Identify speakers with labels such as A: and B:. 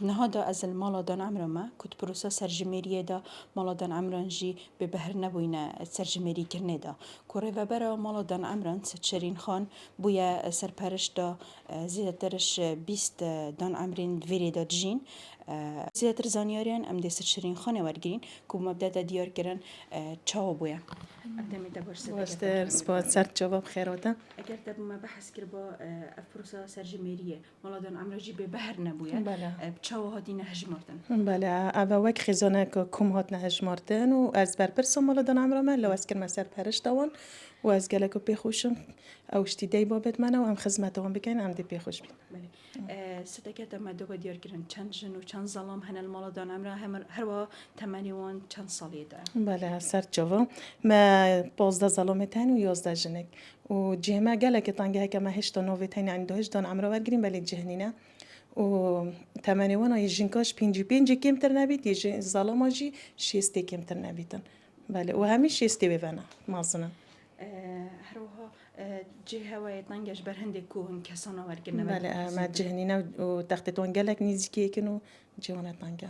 A: نهادا از المالا دان عمرو ما کت پروسا سرجمهریه دا مالا دان عمران جی به بهر نبوینه سرجمهری کرنه دا کوره و برا مالا دان عمران شرین خان بویا سرپرش دا زیادترش 20 دان عمرین ویری دا جین زیادتر زانیاریان ام دی شرین خانه ورگرین که مبدأ دا دیار کرن چاو بویا اقدمی دا برسه
B: واسه سپاس سر جواب خیراته.
A: اگر دب ما بحث کر با افروسا سرجمهریه مالا دان عمرو جی به بهر نبویا
B: بله.
A: چاو هاتی نهج مردن
B: بله اول وقت خزانه که کم هات نهج مردن و از بر پرسم مال دان عمرو من لو از کرم سر پرش دوان و از گله که پیخوشم اوشتی دی بابت منه و هم خدمت هم بکن هم دی پیخوش بین.
A: بله ستکت ما دو دیار کردن چند جن و چند ظلام هن المال دان عمرو هم هر وا 81 چند سالی داره.
B: بله سر جواب ما 15 ظلامتن و 11 جنک و جهما گله که تانگه که ما 8 تا 9 تن عنده 8 دان عمرو ورگریم بله جهنینه و 81 ای جنکاش 5 کمتر نبید یه ظلاماجی 6 کمتر نبیدن. بله و همین 6 بفنه مازنه.
A: هر وها جه هوای تنگش برهنده کوهن کسانا ورگرنه.
B: بله ما جهنینه و تخت تون گلک نیزی که کنو جوانه تنگه.